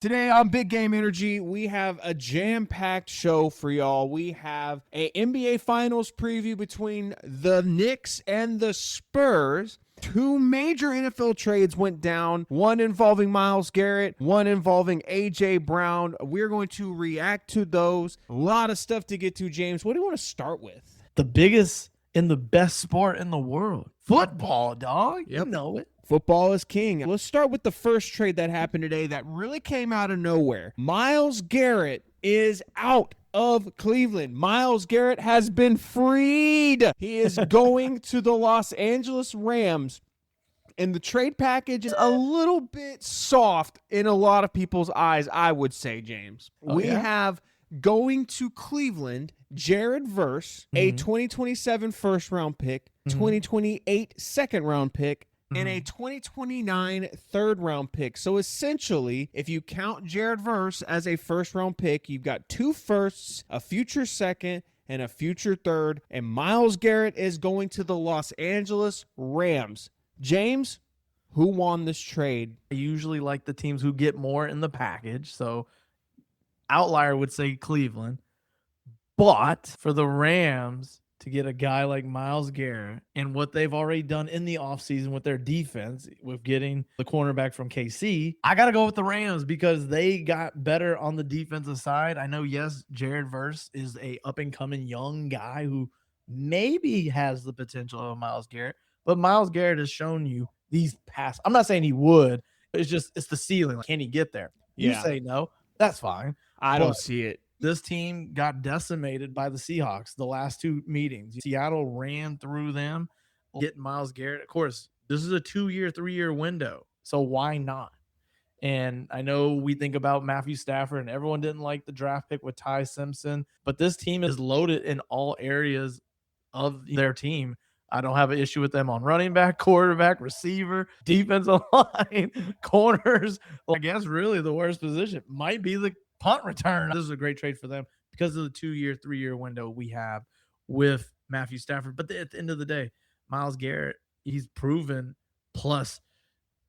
Today on Big Game Energy, we have a jam-packed show for y'all. We have a NBA Finals preview between the Knicks and the Spurs. Two major NFL trades went down, one involving Myles Garrett, one involving A.J. Brown. We're going to react to those. A lot of stuff to get to, James. What do you want to start with? The biggest and the best sport in the world. Football, dog. Yep. You know it. Football is king. Let's start with the first trade that happened today that really came out of nowhere. Myles Garrett is out of Cleveland. Myles Garrett has been freed. He is going to the Los Angeles Rams. And the trade package is a little bit soft in a lot of people's eyes, I would say, James. We have going to Cleveland, Jared Verse, a 2027 first-round pick, 2028 second-round pick, and a 2029 third-round pick. So essentially, if you count Jared Verse as a first-round pick, you've got 2 firsts, a future second, and a future third. And Myles Garrett is going to the Los Angeles Rams. James, who won this trade? I usually like the teams who get more in the package. So outlier would say Cleveland. But for the Rams to get a guy like Myles Garrett and what they've already done in the offseason with their defense, with getting the cornerback from KC, I got to go with the Rams because they got better on the defensive side. I know, yes, Jared Verse is a up-and-coming young guy who maybe has the potential of Myles Garrett, but Myles Garrett has shown you these past. I'm not saying he would. It's the ceiling. Like, can he get there? You say no. That's fine. I don't see it. This team got decimated by the Seahawks the last 2 meetings. Seattle ran through them, getting Myles Garrett. Of course, this is a 2-year, 3-year window, so why not? And I know we think about Matthew Stafford, and everyone didn't like the draft pick with Ty Simpson, but this team is loaded in all areas of their team. I don't have an issue with them on running back, quarterback, receiver, defensive line, corners. I guess really the worst position might be the punt return. This is a great trade for them because of the 2-year, 3-year window we have with Matthew Stafford. But at the end of the day, Myles Garrett, he's proven plus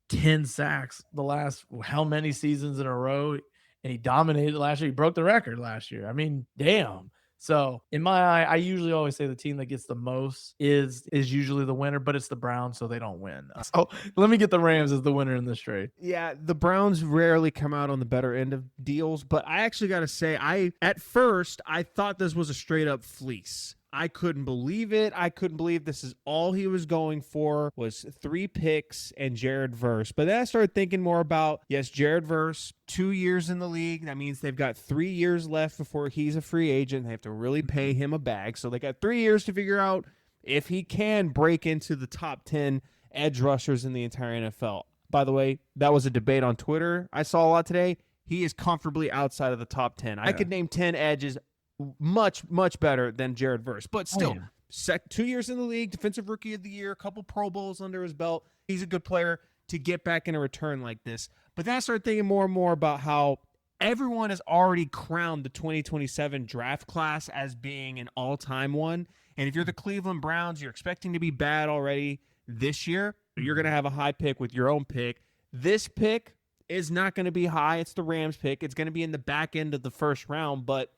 10 sacks the last how many seasons in a row, and he dominated last year. He broke the record last year. I mean, damn. So in my eye, I usually always say the team that gets the most is usually the winner, but it's the Browns, so they don't win. So let me get the Rams as the winner in this trade. Yeah, the Browns rarely come out on the better end of deals, but I actually got to say, at first, I thought this was a straight-up fleece. I couldn't believe it. I couldn't believe this is all he was going for was 3 picks and Jared Verse. But then I started thinking more about, yes, Jared Verse, 2 years in the league. That means they've got 3 years left before he's a free agent. They have to really pay him a bag. So they got 3 years to figure out if he can break into the top 10 edge rushers in the entire NFL. By the way, that was a debate on Twitter I saw a lot today. He is comfortably outside of the top 10. I could name 10 edges much better than Jared Verse, but still 2 years in the league, defensive rookie of the year, a couple Pro Bowls under his belt. He's a good player to get back in a return like this. But then I started thinking more and more about how everyone has already crowned the 2027 draft class as being an all-time one. And if you're the Cleveland Browns, you're expecting to be bad already this year. You're going to have a high pick with your own pick. This pick is not going to be high. It's the Rams pick. It's going to be in the back end of the first round, but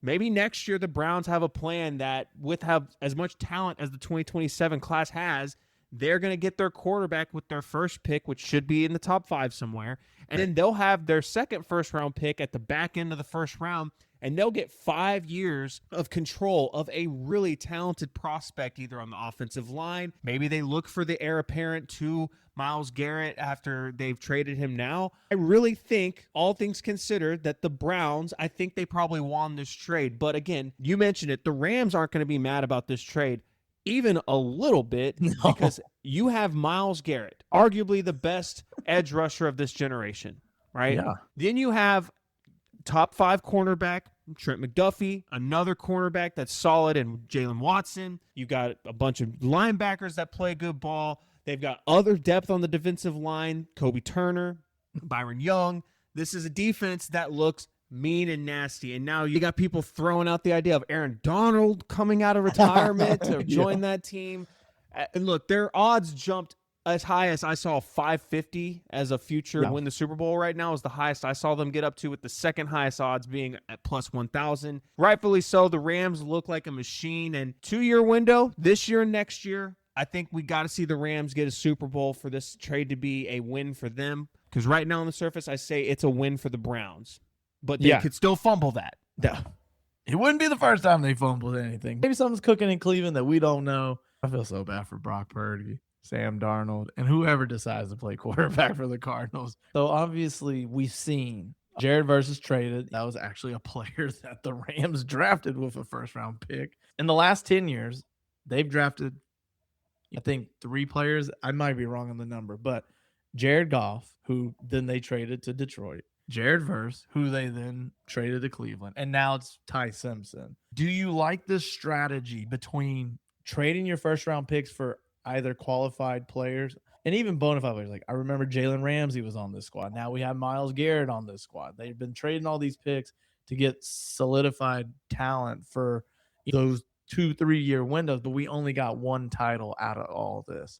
maybe next year the Browns have a plan that with have as much talent as the 2027 class has, they're going to get their quarterback with their first pick, which should be in the top 5 somewhere. And then they'll have their second first-round pick at the back end of the first round, and they'll get 5 years of control of a really talented prospect, either on the offensive line. Maybe they look for the heir apparent to Myles Garrett after they've traded him now. I really think, all things considered, that the Browns, I think they probably won this trade. But again, you mentioned it, the Rams aren't going to be mad about this trade even a little bit because you have Myles Garrett, arguably the best edge rusher of this generation, right? Yeah. Then you have top 5 cornerback, Trent McDuffie, another cornerback that's solid, and Jalen Watson. You've got a bunch of linebackers that play good ball. They've got other depth on the defensive line, Kobe Turner, Byron Young. This is a defense that looks mean and nasty. And now you got people throwing out the idea of Aaron Donald coming out of retirement to join that team. And look, their odds jumped as high as I saw 550 as a future Yeah. win the Super Bowl right now is the highest I saw them get up to, with the second highest odds being at plus 1,000. Rightfully so. The Rams look like a machine, and 2-year window this year and next year. I think we got to see the Rams get a Super Bowl for this trade to be a win for them, because right now on the surface I say it's a win for the Browns, but they could still fumble that. Yeah. It wouldn't be the first time they fumbled anything. Maybe something's cooking in Cleveland that we don't know. I feel so bad for Brock Purdy, Sam Darnold, and whoever decides to play quarterback for the Cardinals. So obviously we've seen Jared versus traded. That was actually a player that the Rams drafted with a first-round pick. In the last 10 years, they've drafted, I think, 3 players. I might be wrong on the number, but Jared Goff, who then they traded to Detroit. Jared Verse, who they then traded to Cleveland, and now it's Ty Simpson. Do you like this strategy between trading your first-round picks for either qualified players and even bona fide players? Like, I remember Jalen Ramsey was on this squad. Now we have Myles Garrett on this squad. They've been trading all these picks to get solidified talent for those 2-3 year windows, but we only got one title out of all this.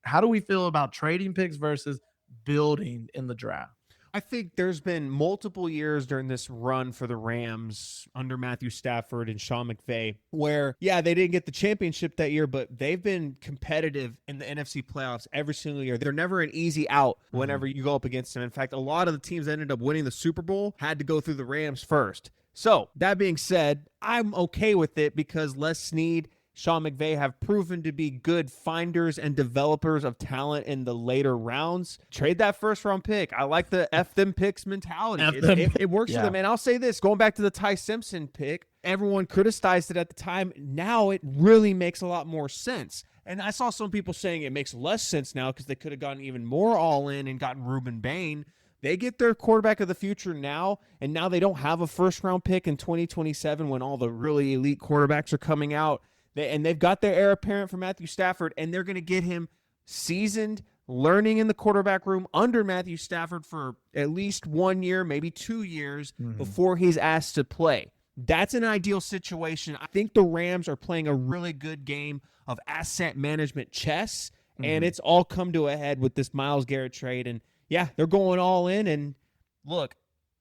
How do we feel about trading picks versus building in the draft? I think there's been multiple years during this run for the Rams under Matthew Stafford and Sean McVay where, they didn't get the championship that year, but they've been competitive in the NFC playoffs every single year. They're never an easy out whenever you go up against them. In fact, a lot of the teams that ended up winning the Super Bowl had to go through the Rams first. So that being said, I'm okay with it because Les Snead, Sean McVay have proven to be good finders and developers of talent in the later rounds. Trade that first-round pick. I like the F them picks mentality. It works for them. And I'll say this, going back to the Ty Simpson pick, everyone criticized it at the time. Now it really makes a lot more sense. And I saw some people saying it makes less sense now because they could have gotten even more all-in and gotten Reuben Bain. They get their quarterback of the future now, and now they don't have a first-round pick in 2027 when all the really elite quarterbacks are coming out. They've got their heir apparent for Matthew Stafford, and they're going to get him seasoned, learning in the quarterback room under Matthew Stafford for at least 1 year, maybe 2 years before he's asked to play. That's an ideal situation. I think the Rams are playing a really good game of asset management chess, and it's all come to a head with this Myles Garrett trade. And, they're going all in. And, look,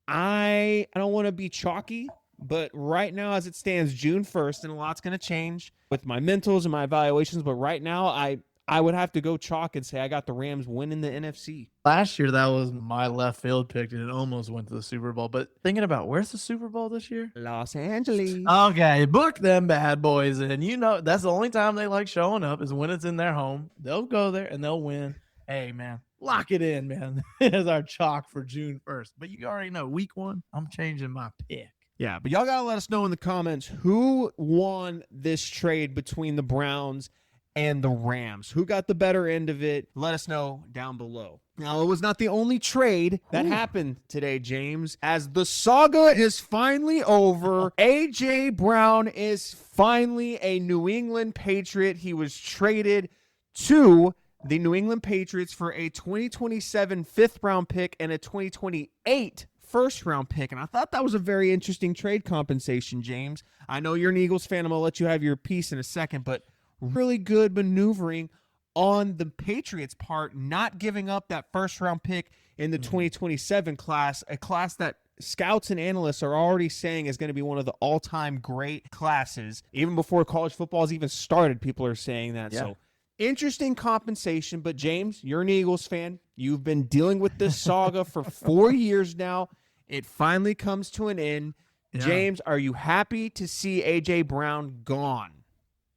I don't want to be chalky, but right now as it stands, June 1st, and a lot's going to change with my mentals and my evaluations, but right now I would have to go chalk and say I got the Rams winning the NFC. Last year, that was my left field pick, and it almost went to the Super Bowl. But thinking about where's the Super Bowl this year? Los Angeles. Okay, book them bad boys. And that's the only time they like showing up is when it's in their home. They'll go there and they'll win. Hey, man, lock it in, man. It's our chalk for June 1st. But you already know, week 1, I'm changing my pick. Yeah, but y'all got to let us know in the comments who won this trade between the Browns and the Rams. Who got the better end of it? Let us know down below. Now, it was not the only trade that happened today, James. As the saga is finally over, A.J. Brown is finally a New England Patriot. He was traded to the New England Patriots for a 2027 fifth-round pick and a 2028 first-round pick. And I thought that was a very interesting trade compensation, James. I know you're an Eagles fan. I'm going to let you have your piece in a second, but really good maneuvering on the Patriots' part, not giving up that first-round pick in the 2027 class, a class that scouts and analysts are already saying is going to be one of the all-time great classes. Even before college football has even started, people are saying that. So interesting compensation. But, James, you're an Eagles fan. You've been dealing with this saga for 4 years now. It finally comes to an end. Yeah. James, are you happy to see A.J. Brown gone?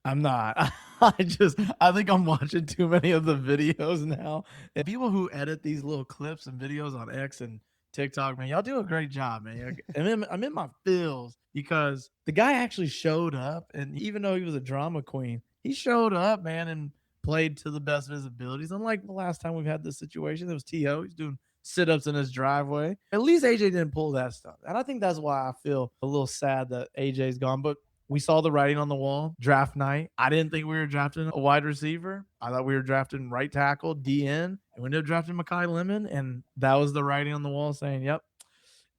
I'm not. I think I'm watching too many of the videos now. And people who edit these little clips and videos on X and TikTok, man, y'all do a great job, man. I'm in my feels because the guy actually showed up, and even though he was a drama queen, he showed up, man, and played to the best of his abilities. Unlike the last time we've had this situation, it was T.O. He's doing sit-ups in his driveway. At least AJ didn't pull that stuff. And I think that's why I feel a little sad that AJ's gone. But we saw the writing on the wall. Draft night, I didn't think we were drafting a wide receiver. I thought we were drafting right tackle, DN, and we ended up drafting Mekhi Lemon. And that was the writing on the wall saying, yep,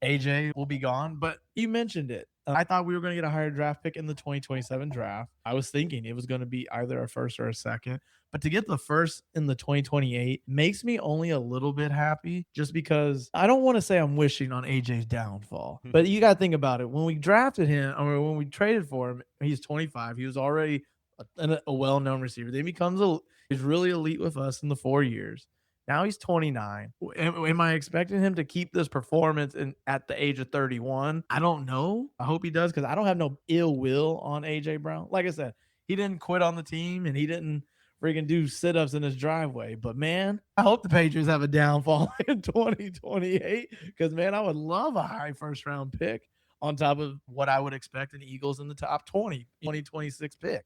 AJ will be gone, but you mentioned it. I thought we were going to get a higher draft pick in the 2027 draft. I was thinking it was going to be either a first or a second, but to get the first in the 2028 makes me only a little bit happy just because I don't want to say I'm wishing on AJ's downfall, but you got to think about it. When we drafted him, or when we traded for him, he's 25. He was already a well-known receiver. Then he becomes he's really elite with us in the 4 years. Now he's 29. Am I expecting him to keep this performance at the age of 31? I don't know. I hope he does because I don't have no ill will on AJ Brown. Like I said, he didn't quit on the team and he didn't freaking do sit-ups in his driveway. But, man, I hope the Patriots have a downfall in 2028 because, man, I would love a high first-round pick on top of what I would expect in the Eagles in the top 2026 pick.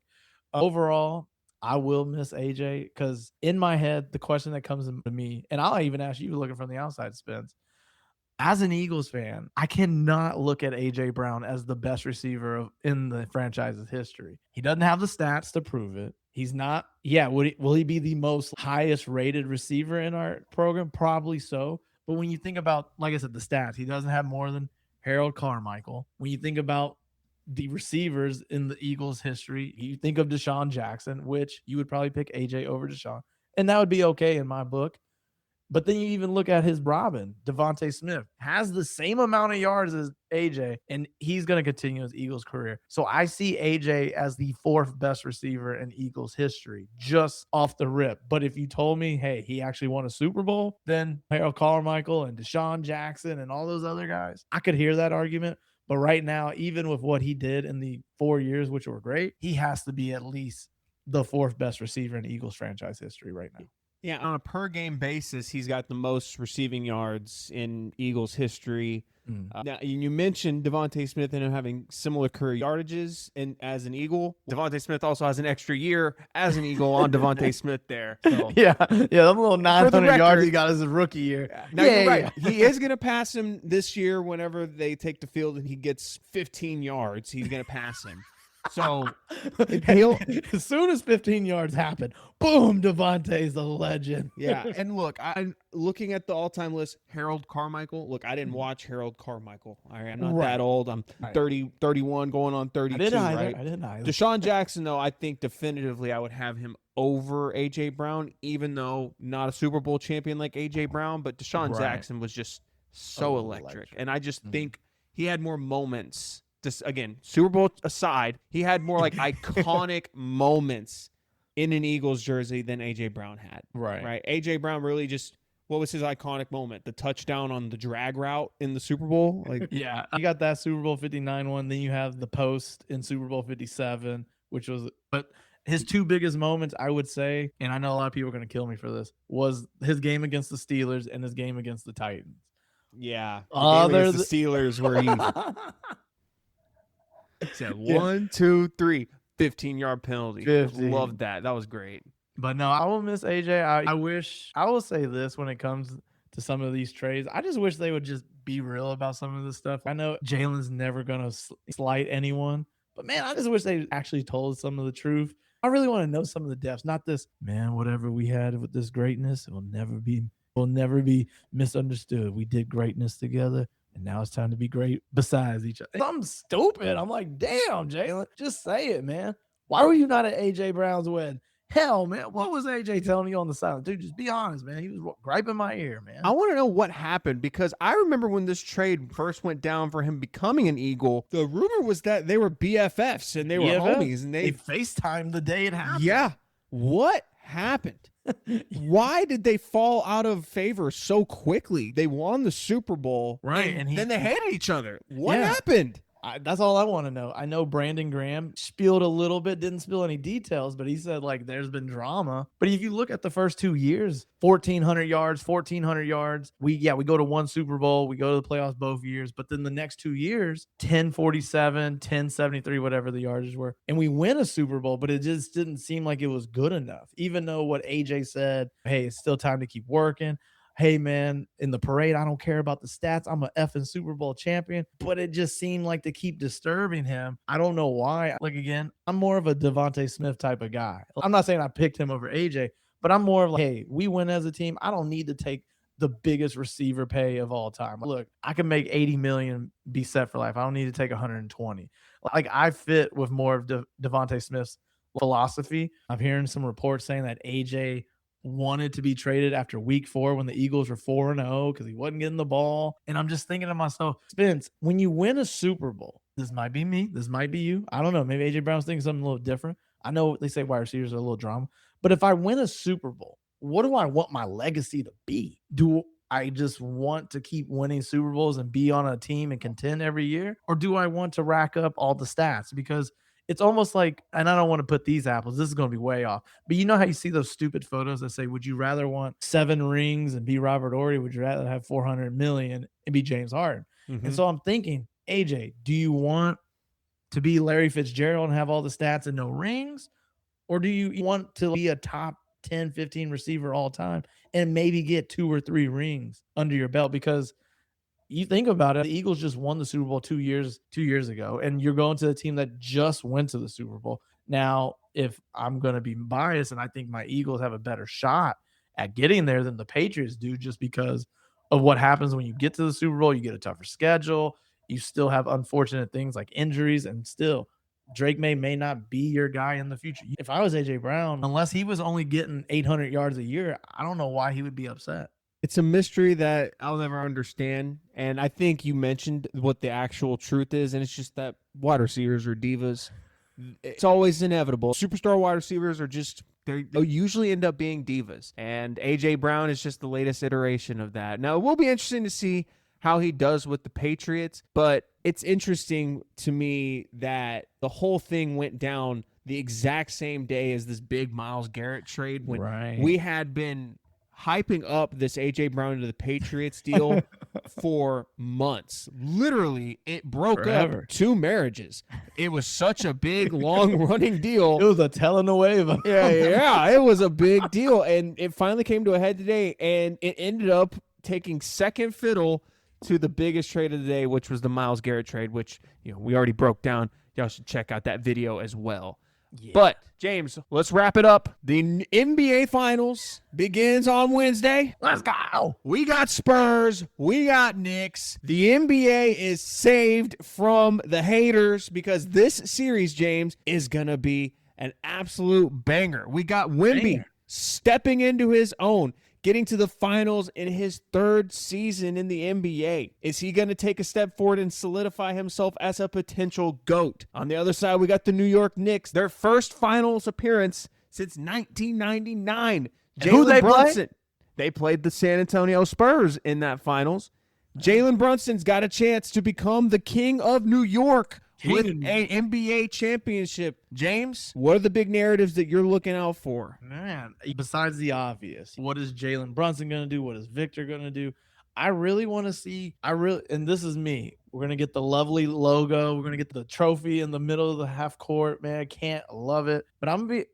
Overall, I will miss AJ because in my head, the question that comes to me, and I'll even ask you looking from the outside, Spence, as an Eagles fan, I cannot look at AJ Brown as the best receiver in the franchise's history. He doesn't have the stats to prove it. He's not. Yeah, will he be the most highest rated receiver in our program? Probably so. But when you think about, like I said, the stats, he doesn't have more than Harold Carmichael. When you think about the receivers in the Eagles history, you think of Deshaun Jackson, which you would probably pick AJ over Deshaun, and that would be okay in my book. But then you even look at his Robin, Devontae Smith, has the same amount of yards as AJ, and he's going to continue his Eagles career. So I see AJ as the fourth best receiver in Eagles history, just off the rip. But if you told me, hey, he actually won a Super Bowl, then Harold Carmichael and Deshaun Jackson and all those other guys, I could hear that argument. But right now, even with what he did in the 4 years, which were great, he has to be at least the fourth best receiver in Eagles franchise history right now. Yeah, on a per game basis, he's got the most receiving yards in Eagles history. Now, you mentioned Devontae Smith and him having similar career yardages as an Eagle. Devontae Smith also has an extra year as an Eagle on Devontae Smith there. So. Yeah, them little 900 yards he got as a rookie year. Now, you're right. He is going to pass him this year whenever they take the field and he gets 15 yards. He's going to pass him. So as soon as 15 yards happen, boom, Devontae's a legend. Yeah, and look, I'm looking at the all-time list. Harold Carmichael. Look, I didn't watch Harold Carmichael. All right, I'm not that old. I'm 30, 31, going on 32. I didn't either. Deshaun Jackson, though, I think definitively I would have him over A.J. Brown, even though not a Super Bowl champion like A.J. Brown, but Deshaun Jackson was just so electric. And I just think he had more moments. Just again, Super Bowl aside, he had more like iconic moments in an Eagles jersey than A.J. Brown had. Right. A.J. Brown really just, what was his iconic moment? The touchdown on the drag route in the Super Bowl? You got that Super Bowl 59 one. Then you have the post in Super Bowl 57, but his two biggest moments, I would say, and I know a lot of people are going to kill me for this, was his game against the Steelers and his game against the Titans. Yeah. The Steelers where he said 1, 2, 3, 15-yard penalty. 15. Loved that. That was great. But no, I will miss AJ. I will say this when it comes to some of these trades. I just wish they would just be real about some of this stuff. I know Jalen's never going to slight anyone, but man, I just wish they actually told some of the truth. I really want to know some of the depths, not this, man, whatever we had with this greatness, it will never be misunderstood. We did greatness together. And now it's time to be great besides each other. I'm stupid. I'm like, damn, Jalen, just say it, man. Why were you not at AJ Brown's wedding? Hell, man, what was AJ telling you on the side? Dude, just be honest, man. He was griping my ear, man. I want to know what happened because I remember when this trade first went down for him becoming an Eagle, the rumor was that they were BFFs and they were homies. And they FaceTimed the day it happened. Yeah. What happened? Why did they fall out of favor so quickly? They won the Super Bowl, right? And then they hated each other. What happened? That's all I want to know. I know Brandon Graham spilled a little bit, didn't spill any details, but he said, like, there's been drama. But if you look at the first 2 years, 1,400 yards. We go to one Super Bowl. We go to the playoffs both years. But then the next 2 years, 1047, 1073, whatever the yardages were. And we win a Super Bowl, but it just didn't seem like it was good enough. Even though what AJ said, hey, it's still time to keep working. Hey, man, in the parade, I don't care about the stats. I'm a effing Super Bowl champion. But it just seemed like to keep disturbing him. I don't know why. Like, again, I'm more of a Devontae Smith type of guy. I'm not saying I picked him over AJ, but I'm more of like, hey, we win as a team. I don't need to take the biggest receiver pay of all time. Look, I can make 80 million, be set for life. I don't need to take 120. Like, I fit with more of Devontae Smith's philosophy. I'm hearing some reports saying that AJ wanted to be traded after week 4 when the Eagles were 4-0 because he wasn't getting the ball. And I'm just thinking to myself, Spence, when you win a Super Bowl, this might be me, this might be you. I don't know. Maybe AJ Brown's thinking something a little different. I know they say wide receivers are a little drama, but if I win a Super Bowl, what do I want my legacy to be? Do I just want to keep winning Super Bowls and be on a team and contend every year? Or do I want to rack up all the stats? Because it's almost like, and I don't want to put these apples, this is going to be way off, but you know how you see those stupid photos that say, would you rather want 7 rings and be Robert Ory? Would you rather have 400 million and be James Harden? Mm-hmm. And so I'm thinking, AJ, do you want to be Larry Fitzgerald and have all the stats and no rings? Or do you want to be a top 10, 15 receiver all time and maybe get 2 or 3 rings under your belt? Because you think about it, the Eagles just won the Super Bowl 2 years ago, and you're going to a team that just went to the Super Bowl. Now, if I'm going to be biased, and I think my Eagles have a better shot at getting there than the Patriots do, just because of what happens when you get to the Super Bowl, you get a tougher schedule. You still have unfortunate things like injuries, and still Drake may not be your guy in the future. If I was AJ Brown, unless he was only getting 800 yards a year, I don't know why he would be upset. It's a mystery that I'll never understand. And I think you mentioned what the actual truth is, and it's just that wide receivers are divas. It's always inevitable. Superstar wide receivers are just, they usually end up being divas. And A.J. Brown is just the latest iteration of that. Now, it will be interesting to see how he does with the Patriots, but it's interesting to me that the whole thing went down the exact same day as this big Myles Garrett trade when we had been hyping up this A.J. Brown to the Patriots deal for months. Literally, it broke up 2 marriages. It was such a big, long-running deal. It was a telenovela. Yeah, it was a big deal. And it finally came to a head today, and it ended up taking second fiddle to the biggest trade of the day, which was the Myles Garrett trade, which we already broke down. Y'all should check out that video as well. Yeah. But, James, let's wrap it up. The NBA Finals begins on Wednesday. Let's go. We got Spurs. We got Knicks. The NBA is saved from the haters because this series, James, is going to be an absolute banger. We got Wemby stepping into his own, getting to the finals in his 3rd season in the NBA. Is he going to take a step forward and solidify himself as a potential GOAT? On the other side, we got the New York Knicks, their first finals appearance since 1999. Who they Brunson. They played the San Antonio Spurs in that finals. Jalen Brunson's got a chance to become the king of New York with an NBA championship. James, what are the big narratives that you're looking out for? Man, besides the obvious, what is Jalen Brunson going to do? What is Victor going to do? I really want to see, and this is me. We're going to get the lovely logo. We're going to get the trophy in the middle of the half court. Man, I can't love it. But I'm going to be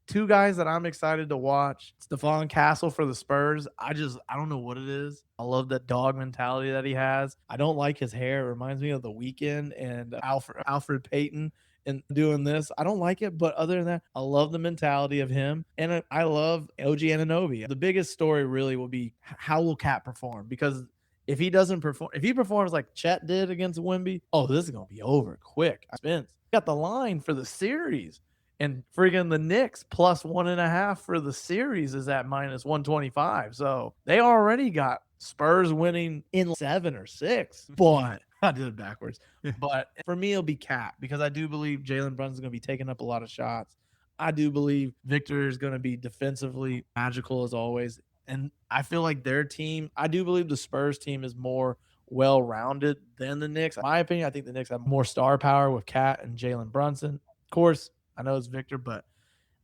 2 guys that I'm excited to watch. Stephon Castle for the Spurs. I don't know what it is. I love that dog mentality that he has. I don't like his hair. It reminds me of The Weeknd and Alfred Payton and doing this. I don't like it, but other than that, I love the mentality of him. And I love OG Anunoby. The biggest story really will be how will Cat perform? Because if he doesn't perform, if he performs like Chet did against Wemby, this is going to be over quick. Spence got the line for the series. And friggin' the Knicks plus 1.5 for the series is at minus 125. So they already got Spurs winning in 7 or 6. But I did it backwards. But for me, it'll be Cat because I do believe Jalen Brunson's going to be taking up a lot of shots. I do believe Victor is going to be defensively magical as always. And I feel like their team, I do believe the Spurs team is more well-rounded than the Knicks. In my opinion, I think the Knicks have more star power with Cat and Jalen Brunson. Of course, I know it's Victor, but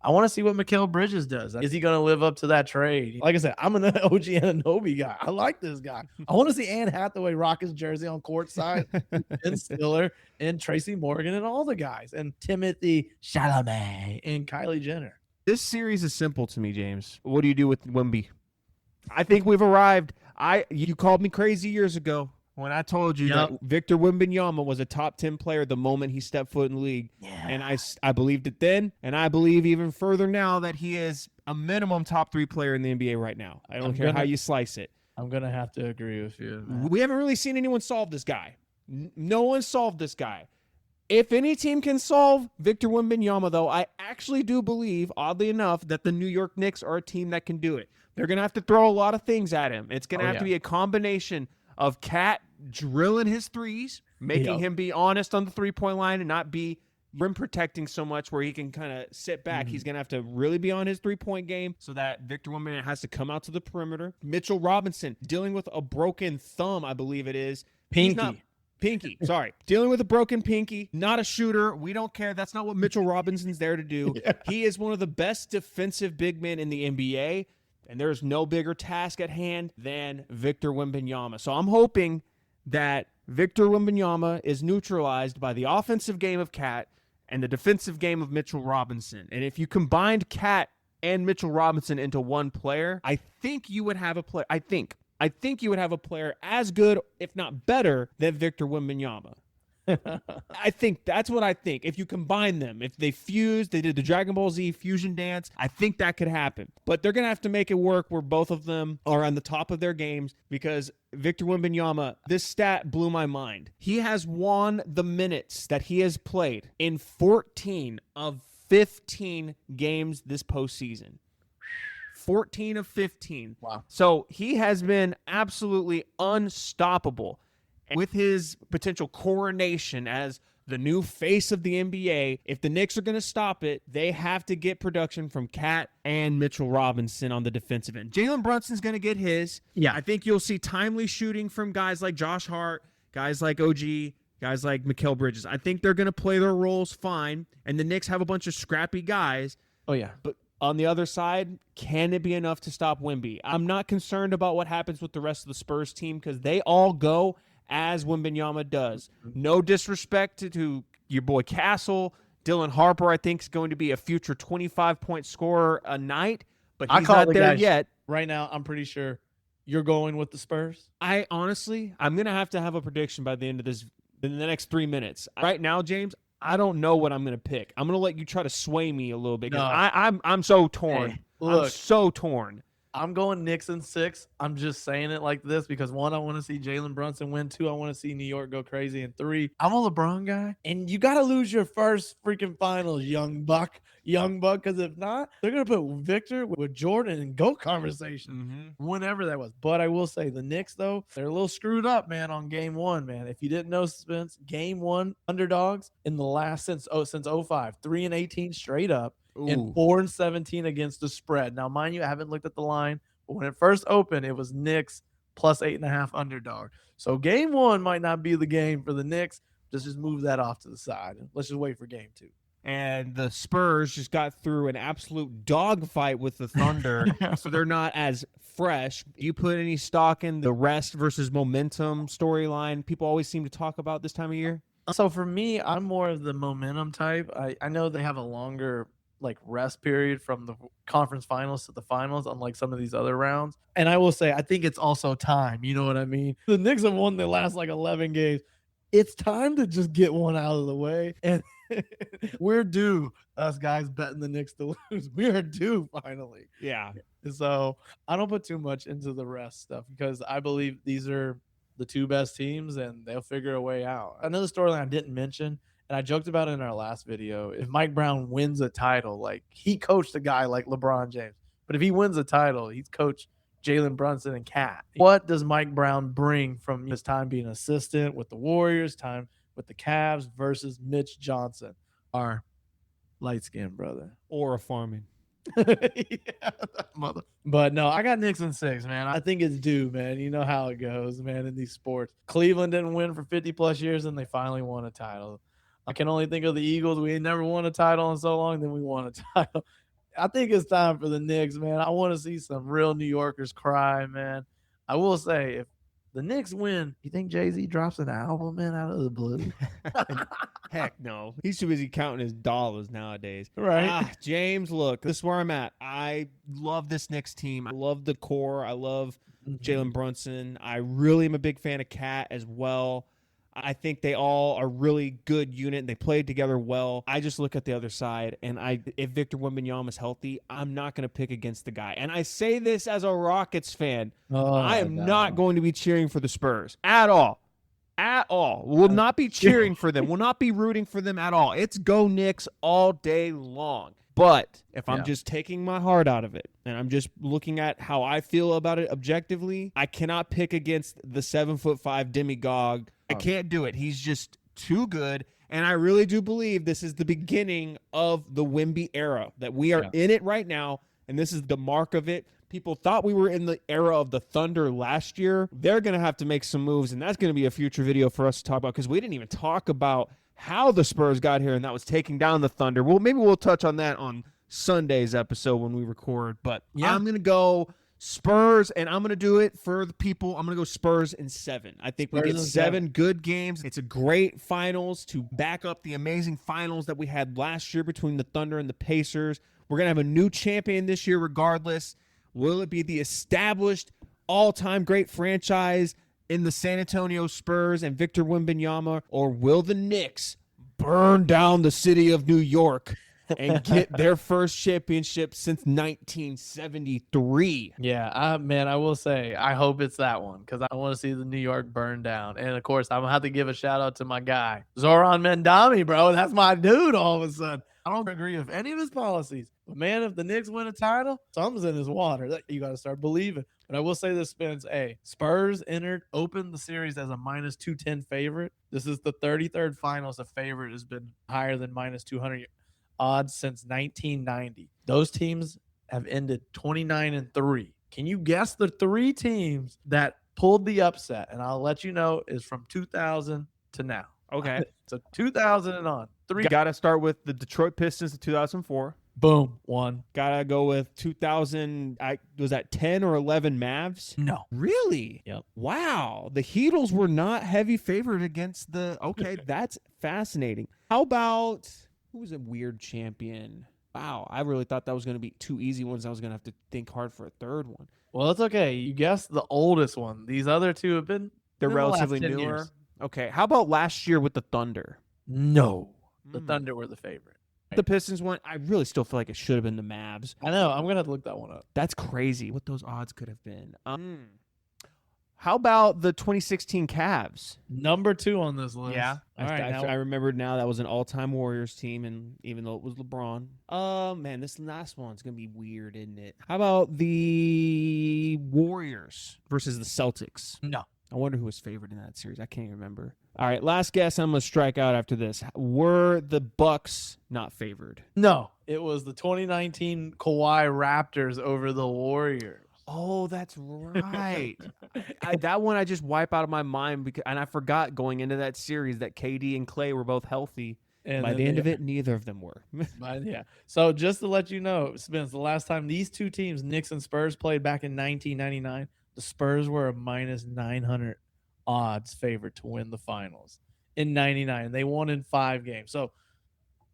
I want to see what Mikal Bridges does. Is he going to live up to that trade? Like I said, I'm an OG Anunoby guy. I like this guy. I want to see Anne Hathaway rock his jersey on courtside, and Stiller, and Tracy Morgan, and all the guys, and Timothy Chalamet, and Kylie Jenner. This series is simple to me, James. What do you do with Wemby? I think we've arrived. You called me crazy years ago when I told you that Victor Wembanyama was a top 10 player the moment he stepped foot in the league. Yeah. And I believed it then, and I believe even further now that he is a minimum top 3 player in the NBA right now. I don't care how you slice it. I'm going to have to agree with you, man. We haven't really seen anyone solve this guy. No one solved this guy. If any team can solve Victor Wembanyama, though, I actually do believe, oddly enough, that the New York Knicks are a team that can do it. They're going to have to throw a lot of things at him. It's going to have to be a combination of Cat drilling his threes, making him be honest on the three-point line and not be rim protecting so much where he can kind of sit back. He's going to have to really be on his three-point game so that Victor Wembanyama has to come out to the perimeter. Mitchell Robinson dealing with a broken thumb, I believe it is. Pinky, sorry. Dealing with a broken pinky, not a shooter. We don't care. That's not what Mitchell Robinson's there to do. He is one of the best defensive big men in the NBA, and there's no bigger task at hand than Victor Wembanyama. So I'm hoping that Victor Wembanyama is neutralized by the offensive game of Cat and the defensive game of Mitchell Robinson. And if you combined Cat and Mitchell Robinson into one player, I think you would have a player. I think you would have a player as good, if not better, than Victor Wembanyama. I think that's what I think. If you combine them, if they fused, they did the Dragon Ball Z fusion dance, I think that could happen. But they're going to have to make it work where both of them are on the top of their games because Victor Wembanyama, this stat blew my mind. He has won the minutes that he has played in 14 of 15 games this postseason. 14 of 15. Wow. So he has been absolutely unstoppable. And with his potential coronation as the new face of the NBA, if the Knicks are going to stop it, they have to get production from Cat and Mitchell Robinson on the defensive end. Jalen Brunson's going to get his. Yeah. I think you'll see timely shooting from guys like Josh Hart, guys like OG, guys like Mikal Bridges. I think they're going to play their roles fine, and the Knicks have a bunch of scrappy guys. Oh, yeah. But on the other side, can it be enough to stop Wemby? I'm not concerned about what happens with the rest of the Spurs team because they all go as Wembanyama does. No disrespect to your boy Castle. Dylan Harper, I think, is going to be a future 25-point scorer a night, but he's not there yet. Right now, I'm pretty sure you're going with the Spurs. I'm going to have a prediction by the end of this, in the next 3 minutes. Right now, James, I don't know what I'm going to pick. I'm going to let you try to sway me a little bit. No. I'm so torn. Hey, look, I'm so torn. I'm going Knicks in 6. I'm just saying it like this because 1, I want to see Jalen Brunson win. 2, I want to see New York go crazy. And 3, I'm a LeBron guy. And you got to lose your first freaking finals, young buck. Because if not, they're going to put Victor with Jordan in GOAT conversation whenever that was. But I will say the Knicks, though, they're a little screwed up, man, on game 1, man. If you didn't know, Spence, game 1 underdogs in the last since 05, 3-18 straight up. Ooh. And 4-17 against the spread. Now, mind you, I haven't looked at the line, but when it first opened, it was Knicks plus 8.5 underdog. So game 1 might not be the game for the Knicks. Just move that off to the side. Let's just wait for game 2. And the Spurs just got through an absolute dogfight with the Thunder, so they're not as fresh. Do you put any stock in the rest versus momentum storyline people always seem to talk about this time of year? So for me, I'm more of the momentum type. I know they have a longer rest period from the conference finals to the finals, unlike some of these other rounds. And I will say, I think it's also time. You know what I mean? The Knicks have won the last 11 games. It's time to just get one out of the way. And we're due, us guys betting the Knicks to lose. We are due finally. Yeah. So I don't put too much into the rest stuff because I believe these are the 2 best teams and they'll figure a way out. Another storyline I didn't mention, and I joked about it in our last video. If Mike Brown wins a title, he coached a guy like LeBron James. But if he wins a title, he's coached Jalen Brunson and Cat. What does Mike Brown bring from his time being assistant with the Warriors, time with the Cavs versus Mitch Johnson, our light-skinned brother? Or a farming. Mother. But no, I got Knicks in 6, man. I think it's due, man. You know how it goes, man, in these sports. Cleveland didn't win for 50-plus years, and they finally won a title. I can only think of the Eagles. We ain't never won a title in so long, then we won a title. I think it's time for the Knicks, man. I want to see some real New Yorkers cry, man. I will say, if the Knicks win, you think Jay-Z drops an album, man, out of the blue? Heck no. He's too busy counting his dollars nowadays. Right. James, look, this is where I'm at. I love this Knicks team. I love the core. I love Jalen Brunson. I really am a big fan of Cat as well. I think they all are really good unit. They played together well. I just look at the other side, and if Victor Wembanyama is healthy, I'm not going to pick against the guy. And I say this as a Rockets fan. I am not going to be cheering for the Spurs at all. At all. Will not be cheering for them. Will not be rooting for them at all. It's go Knicks all day long. But if I'm just taking my heart out of it and I'm just looking at how I feel about it objectively, I cannot pick against the 7'5" demigod. I can't do it. He's just too good. And I really do believe this is the beginning of the Wemby era, that we are in it right now. And this is the mark of it. People thought we were in the era of the Thunder last year. They're going to have to make some moves, and that's going to be a future video for us to talk about, because we didn't even talk about how the Spurs got here, and that was taking down the Thunder. Well, maybe we'll touch on that on Sunday's episode when we record. But I'm going to go Spurs, and I'm going to do it for the people. I'm going to go Spurs in 7. I think we get 7 good games. It's a great finals to back up the amazing finals that we had last year between the Thunder and the Pacers. We're going to have a new champion this year regardless. Will it be the established all-time great franchise in the San Antonio Spurs and Victor Wembanyama, or will the Knicks burn down the city of New York and get their first championship since 1973? Yeah, man, I will say, I hope it's that one, because I want to see the New York burn down. And, of course, I'm going to have to give a shout-out to my guy, Zoran Mandami, bro. That's my dude all of a sudden. I don't agree with any of his policies. But, man, if the Knicks win a title, something's in his water. You got to start believing. But I will say this, Spence. Spurs opened the series as a -210 favorite. This is the 33rd finals a favorite has been higher than -200 odds since 1990. Those teams have ended 29-3. Can you guess the 3 teams that pulled the upset? And I'll let you know is from 2000 to now. Okay. So 2000 and on. 3. Got to start with the Detroit Pistons in 2004. Boom. 1. Got to go with 2000. Was that 10 or 11 Mavs? No. Really? Yep. Wow. The Heatles were not heavy favored against the. Okay, that's fascinating. How about, who was a weird champion? Wow. I really thought that was going to be 2 easy ones. I was going to have to think hard for a third one. Well, it's okay. You guessed the oldest one. These other 2 have been. They're relatively newer. Years. Okay. How about last year with the Thunder? No. The Thunder were the favorite. The Pistons one, I really still feel like it should have been the Mavs. I know. I'm going to have to look that one up. That's crazy what those odds could have been. How about the 2016 Cavs? Number 2 on this list. Yeah. I remembered now that was an all-time Warriors team, and even though it was LeBron. Man, this last one's going to be weird, isn't it? How about the Warriors versus the Celtics? No. I wonder who was favored in that series. I can't remember. All right, last guess. I'm going to strike out after this. Were the Bucks not favored? No. It was the 2019 Kawhi Raptors over the Warriors. Oh, that's right. That one I just wipe out of my mind, and I forgot going into that series that KD and Klay were both healthy. And by the end of it, neither of them were. Yeah. So just to let you know, Spence, the last time these 2 teams, Knicks and Spurs, played back in 1999, the Spurs were a -900 odds favorite to win the finals in 99. They won in 5 games. So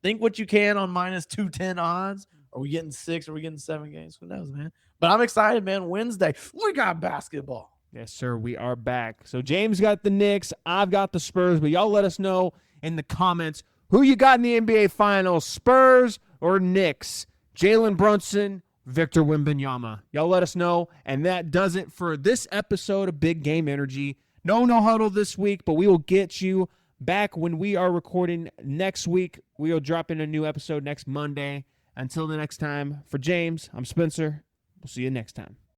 think what you can on -210 odds. Are we getting 6? Are we getting 7 games? Who knows, man? But I'm excited, man. Wednesday, we got basketball. Yes, sir. We are back. So James got the Knicks. I've got the Spurs. But y'all let us know in the comments who you got in the NBA Finals, Spurs or Knicks. Jalen Brunson, Victor Wembanyama. Y'all let us know. And that does it for this episode of Big Game Energy. No huddle this week, but we will get you back when we are recording next week. We will drop in a new episode next Monday. Until the next time, for James, I'm Spencer. We'll see you next time.